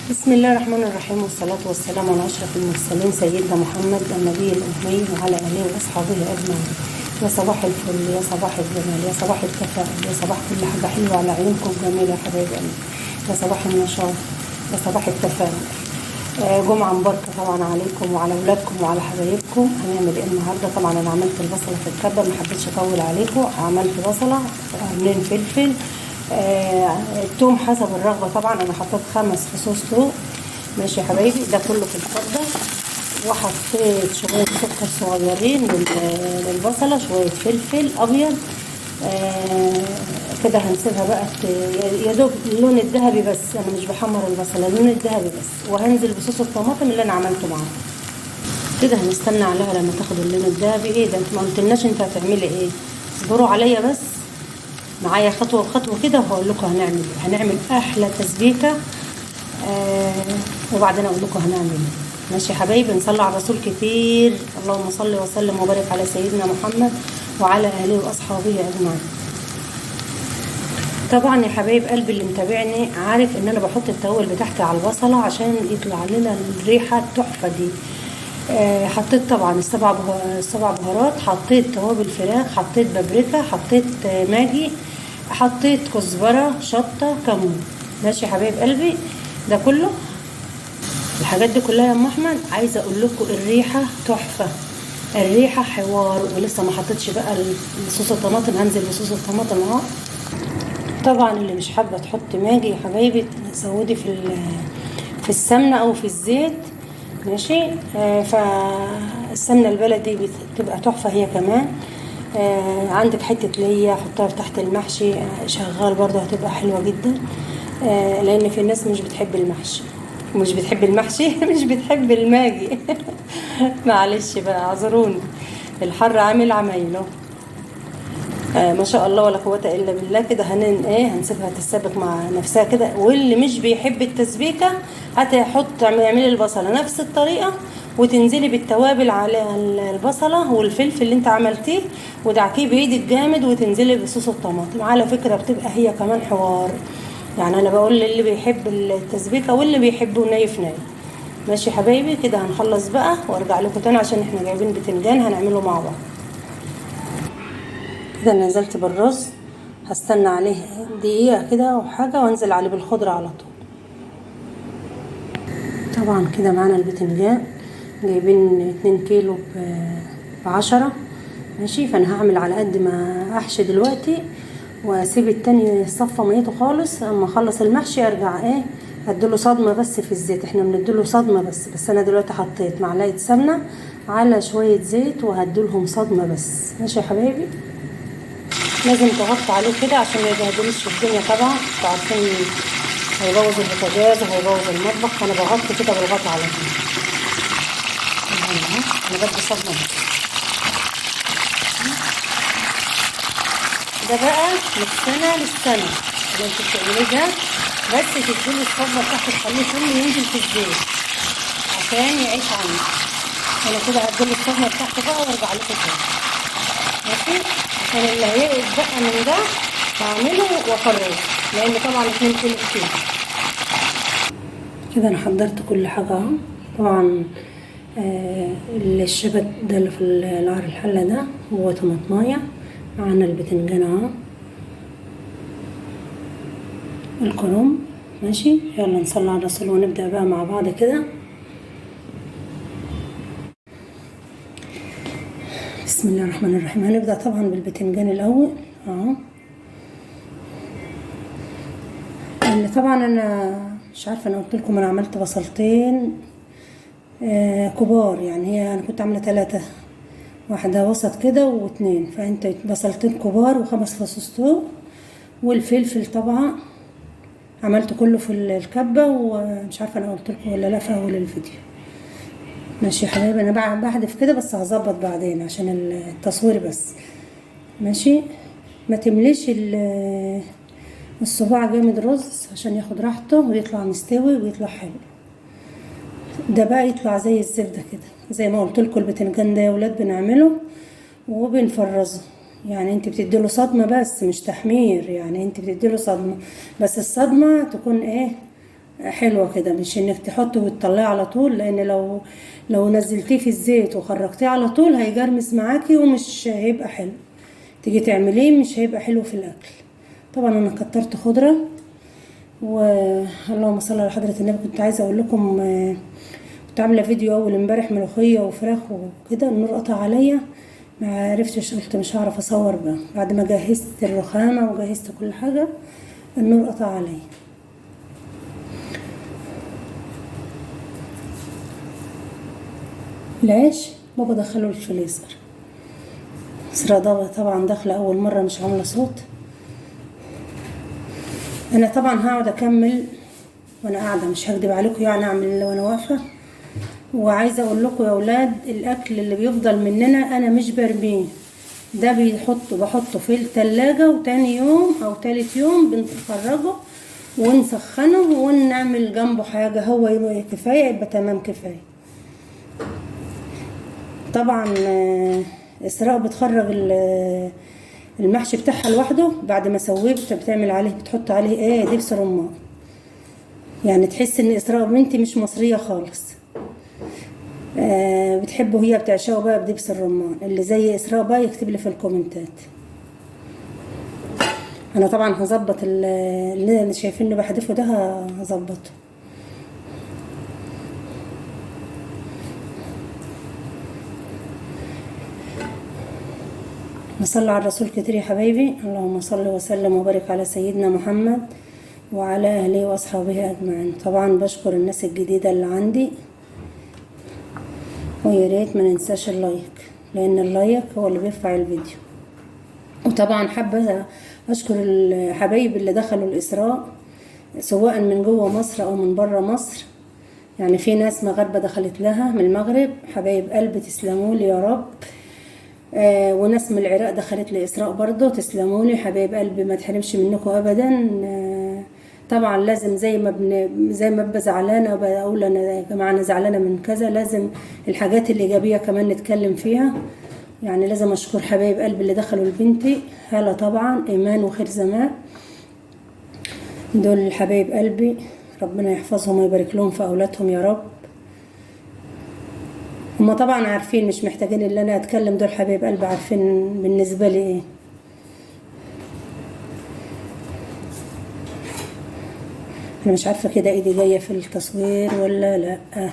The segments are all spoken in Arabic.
بسم الله الرحمن الرحيم، والصلاة والسلام على أشرف المرسلين سيدنا محمد النبي الأمي وعلى آله وأصحابه أجمعين. يا صباح الفل، يا صباح الجمال، يا صباح التفاؤل، يا صباح كل حاجة حلوة على عيونكم جميلة يا حبايب قلبي. يا صباح النشاط، يا صباح التفاؤل. جمعة مباركة طبعا عليكم وعلى أولادكم وعلى حبايبكم. هنعمل إيه النهاردة؟ طبعا أنا عملت البصلة في الكبة، ما حبيتش أطول عليكم. عملت بصلة، قرنين فلفل، التوم حسب الرغبة. طبعا أنا حطيت 5 فصوص توم. ماشي يا حبايبي، ده كله في الكبة. وحطيت شوية سكر صغيرين للبصلة، شوية فلفل أبيض. كده هنسيبها بقى يا دوب اللون الذهبي بس. أنا مش بحمر البصلة، اللون الذهبي بس. وهنزل بصوص الطماطم اللي أنا عملته معاها. كده هنستنى عليها لما تاخد اللون الذهبي. ايه ده، انت ما قلتلناش انت هتعملي ايه؟ اصبروا عليا بس معايا خطوه بخطوه كده، وهقول لكم هنعمل احلى تسبيكه. وبعدين اقول لكم هنعمل ايه. ماشي يا حبايبي، نصلي على الرسول كتير. اللهم صل وسلم وبارك على سيدنا محمد وعلى اله واصحابه اجمعين. طبعا يا حبايب قلبي اللي متابعني عارف ان انا بحط التوابل بتاعتي على البصله عشان يطلع لنا الريحه التحفه دي. حطيت طبعا السبع بهارات، حطيت توابل فراخ، حطيت بابريكا، حطيت ماجي، حطيت كزبره، شطه، كمون. ماشي يا حبايب قلبي، ده كله الحاجات دي كلها يا ام احمد. عايزه اقول لكم الريحه تحفه، الريحه حوار. ولسه ما حطيتش بقى صوص الطماطم، هنزل بصوص الطماطم اهو. طبعا اللي مش حابه تحط ماجي يا حبايبي زودي في السمنه او في الزيت. ماشي. فالسمنه البلدي بتبقى تحفه هي كمان. عندك حته ليا حطها تحت المحشي، شغال برضه هتبقى حلوه جدا. لان في ناس مش بتحب المحشي، مش بتحب المحشي مش بتحب الماجي معلش بقى، اعذروني، الحر عامل عمايله. ما شاء الله ولا قوة إلا بالله. كده هنسيبها تتسبك مع نفسها كده. واللي مش بيحب التسبيكة اعملي البصلة نفس الطريقة، وتنزلي بالتوابل على البصلة والفلفل اللي انت عملتيه، ودعكيه بايدك جامد، وتنزلي بصوص الطماطم. على فكرة بتبقى هي كمان حوار. يعني انا بقول للي بيحب التسبيكة واللي بيحبه نايف نايف. ماشي يا حبايبي، كده هنخلص بقى وارجع لكم تاني عشان احنا جايبين بتنجان هنعمله مع بعض. كده نزلت بالرز، هستنى عليه دقيقة كده او حاجة وانزل عليه بالخضرة على طول. طبعا كده معانا البتنجان، جايبين 2 كيلو ب10. ماشي، فانا هعمل على قد ما احشي دلوقتي، واسيب التاني يصفى ميته خالص. اما اخلص المحشي ارجع اديله صدمة بس في الزيت. احنا بنديله صدمة بس انا دلوقتي حطيت معلقة سمنة على شوية زيت وهديلهم صدمة بس. ماشي يا حبايبي، لازم تغطي عليه كده عشان ما يبهدلش الدنيا. طبعا انتوا عارفين هيبوظ البوتاجاز وهيبوظ المطبخ، فانا بغطي كده بالغطا على طول. انا بدي صدمه. ده بقى من سنه للسنه اللي انتوا بتعملوه ده، بس تديله الصدمه بتاعته، تخليه كله ينزل في الزيت عشان يعيش عندي. انا كده هديله الصدمه بتاعته بقى وارجع لكم تاني. ماشي، عشان اللي هيتبقى من ده هعمله وافرغه، لان طبعا 2 كيلو كتير. كده انا حضرت كل حاجه اهو. طبعا الشبت ده اللي في القعر الحله ده هو طماطمايه. معانا البتنجان اهو، الكرنب. ماشي، يلا نصلي على الرسول ونبدا بقى مع بعض كده. بسم الله الرحمن الرحيم. هنبدا طبعا بالبتنجان الاول اهو. اللي طبعا انا مش عارفه، انا قلت لكم انا عملت بصلتين كبار. يعني هي انا كنت عامله 3، واحده وسط كده و2. فانت بصلتين كبار و5 فصوص توم، والفلفل طبعا عملته كله في الكبه. ومش عارفه انا قلت لكم ولا لا في اول الفيديو. ماشي يا حبايبي، انا بحذف كده بس هظبط بعدين عشان التصوير بس. ماشي، ما تمليش الصباع جامد رز عشان ياخد راحته ويطلع مستوي ويطلع حلو. ده بقى يطلع زي الزبده كده، زي ما قلت لكم. البتنجان ده يا ولاد بنعمله وبنفرزه. يعني انت بتديله صدمه بس مش تحمير، يعني انت بتديله صدمه بس. الصدمه تكون حلوة كده، مش انك تحطه وتطلعيه على طول، لان لو نزلتيه في الزيت وخرجتيه على طول هيجرمس معاكي ومش هيبقى حلو، تيجي تعمليه مش هيبقى حلو في الاكل. طبعا انا كترت خضرة، واللهم صل على حضرة النبي. كنت عايزة اقول لكم كنت عاملة فيديو اول امبارح ملوخية وفراخ وكده، النور قطع عليا ما عرفتش، قلت مش هعرف اصور بقى بعد ما جهزت الرخامة وجهزت كل حاجة، النور قطع عليا. العيش بابا دخله الفريزر، سرادة طبعا داخلة اول مرة مش عاملة صوت. انا طبعا هقعد اكمل وانا قاعدة، مش هكدب عليكم يعني اعمل وانا واقفة. وعايزة اقول لكم يا اولاد، الاكل اللي بيفضل مننا انا مش برميه، ده بحطه في التلاجة، وتاني يوم او تالت يوم بنخرجه ونسخنه ونعمل جنبه حاجة، هو يبقى كفاية، يبقى تمام كفاية. طبعا اسراء بتخرج المحشي بتاعها لوحده بعد ما سويه، بتعمل عليه، بتحط عليه دبس رمان. يعني تحس ان اسراء بنتي مش مصرية خالص، بتحبه، هي بتعشقه بقى بدبس الرمان. اللي زي اسراء بقى يكتب لي في الكومنتات. انا طبعا هظبط اللي شايفينه بحذفه ده، هظبطه. نصلي على الرسول كتير يا حبايبي. اللهم صل وسلم وبارك على سيدنا محمد وعلى اهله واصحابه اجمعين. طبعا بشكر الناس الجديدة اللي عندي، ويا ريت ما ننساش اللايك، لان اللايك هو اللي بيرفع الفيديو. وطبعا حابة اشكر الحبايب اللي دخلوا الاسراء، سواء من جوه مصر او من بره مصر. يعني في ناس مغاربة دخلت لها من المغرب، حبايب قلبي تسلموا لي يا رب. وناس من العراق دخلت لإسراء برضو، تسلموا لي حبايب قلبي، ما تحرمش منكم ابدا. طبعا لازم زي ما ابقى زعلانه بقول انا يا جماعه انا زعلانه من كذا، لازم الحاجات الايجابيه كمان نتكلم فيها. يعني لازم اشكر حبايب قلبي اللي دخلوا لبنتي هالة، طبعا ايمان وخير زمان، دول حبايب قلبي، ربنا يحفظهم ويبارك لهم في اولادهم يا رب. هما طبعا عارفين، مش محتاجين ان انا اتكلم، دول حبايب قلبي عارفين بالنسبه لي ايه. انا مش عارفه كده ايدي جايه في التصوير ولا لا.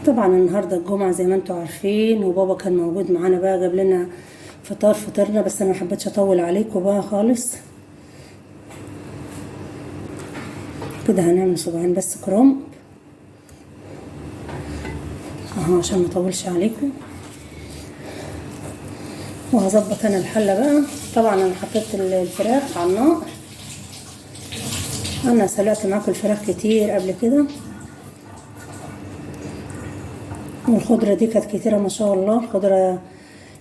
طبعا النهارده الجمعه زي ما انتم عارفين، وبابا كان موجود معانا بقى، جاب لنا فطرنا، بس انا ما حبيتش اطول عليكم بقى خالص. كده هنعمل صباعين بس كرنب اهو عشان ما اطولش عليكم. وهظبط انا الحله بقى. طبعا انا حطيت الفراخ على النار، انا سلقت معاكم الفراخ كتير قبل كده، والخضره دي كانت كتيره ما شاء الله. الخضره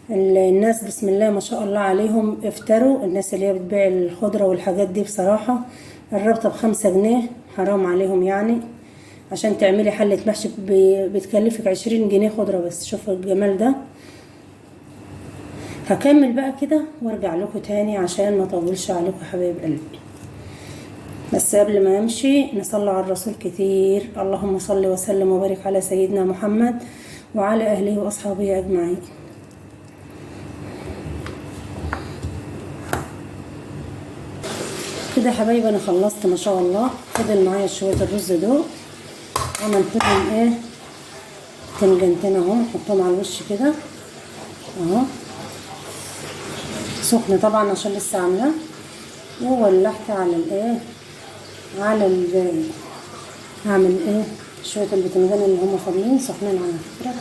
الناس بسم الله ما شاء الله عليهم افتروا، الناس اللي هي بتبيع الخضره والحاجات دي بصراحه. الربطه ب5 جنيه، حرام عليهم يعني. عشان تعملي حله محشي بتكلفك 20 جنيه خضره بس، شوفوا الجمال ده. هكمل بقى كده وارجع لكم تاني عشان ما اطولش عليكم حبايب قلبي. بس قبل ما امشي نصلي على الرسول كتير. اللهم صل وسلم وبارك على سيدنا محمد وعلى اهله واصحابه اجمعين. كده حبايبي انا خلصت ما شاء الله. فضل معايا شويه الرز دول، عملتهم تنجنتين اهو، نحطهم على الوش كده اهو، سخن طبعا عشان لسه عاملاه. وولعت على هعمل شويه البتنجان اللي هم فاضيين سخنين على فكره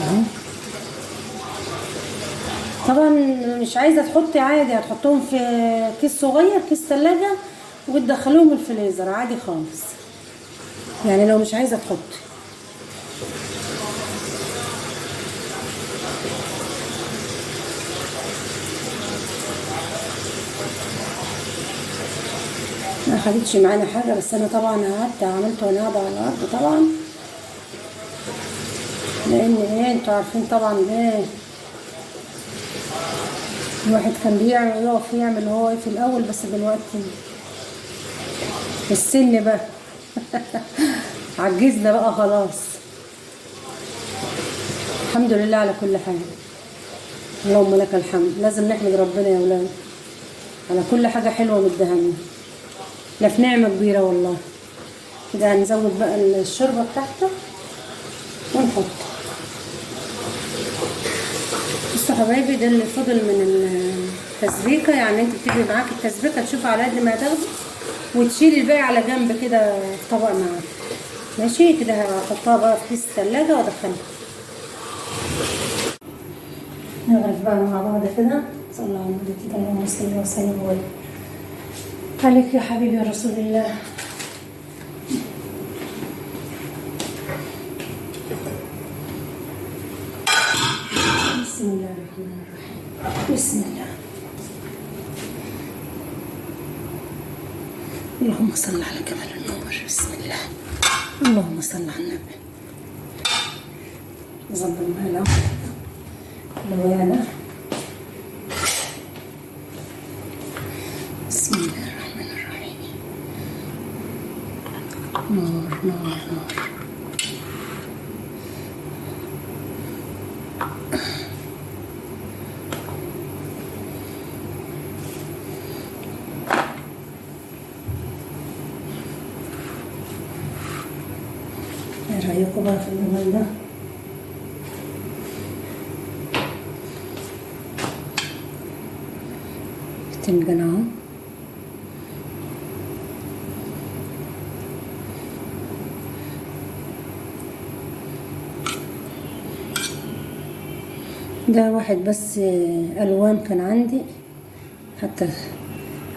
اهو. طبعا مش عايزه تحطي عادي، هتحطهم في كيس صغير، كيس ثلاجه، وتدخلوهم الفريزر عادي خالص، يعني لو مش عايزه تحطي. ما خدتش معانا حاجة، بس انا طبعا قعدت عملت وانا قاعدة على الارض طبعا، لان ايه انتوا عارفين طبعا ايه الواحد كان بيعمل يقف يعمل هو ايه في الاول، بس دلوقتي السن بقى عجزنا بقى خلاص. الحمد لله على كل حال، اللهم لك الحمد. لازم نحمد ربنا يا ولاد على كل حاجة حلوة مدهنا، لا في نعمة كبيرة والله. كده هنزود بقى الشوربة بتاعته ونحط. بصوا يا حبايبي، ده اللي فضل من التسبيكة. يعني انت بتيجي معاك التسبيكة تشوف على قد ما هتاخدي، وتشيلي الباقي على جنب كده في طبق معاك. ماشي كده هحطها بقى في كيس التلاجة وادخلها. نغرف بقى مع بعض كده. صلى الله على النبي كده، اللهم صل وسلم وبارك عليك يا حبيبي يا رسول الله. بسم الله الرحمن الرحيم. بسم الله. اللهم صل على جبل النور. بسم الله. اللهم صل على النبي. ظبط المهلة الويانة. بسم الله الرحمن الرحيم. نور نور نور. ايه رأيكم بقى في الجمال ده؟ بتنجان اهو. ده واحد بس الوان كان عندي، حتى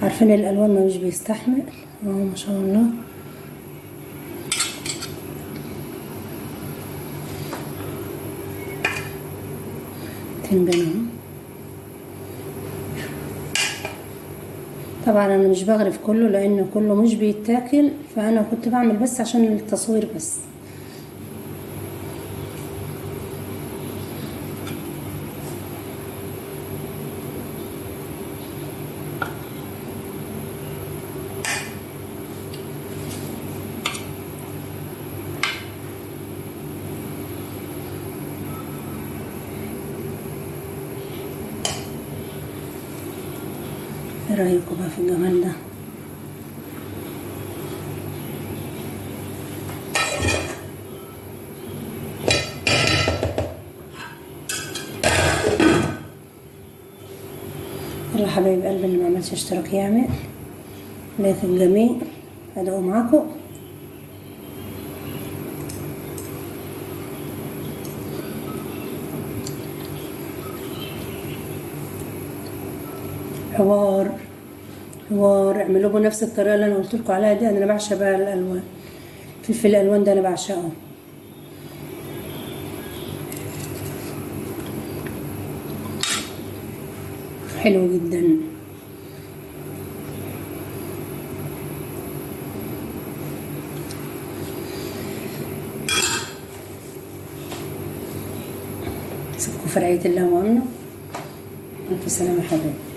عارفين الالوان ما مش بيستحمل اهو ما شاء الله. بتنجان اهو. طبعا انا مش بغرف كله لان كله مش بيتاكل، فانا كنت بعمل بس عشان التصوير بس. ايه رايكم بقى في الجمال ده؟ يلا حبايب قلبي، اللي ما عملش اشتراك يعمل لايك الجميل. ادعو معاكم. حوار اعملوه بنفس الطريقه اللي انا قلت لكم عليها دي. انا بعشق بقى الالوان، فلفل الالوان ده انا بعشقه. حلو جدا. سيبكم في رعاية الله وامنه. الف سلامة يا حبايبي.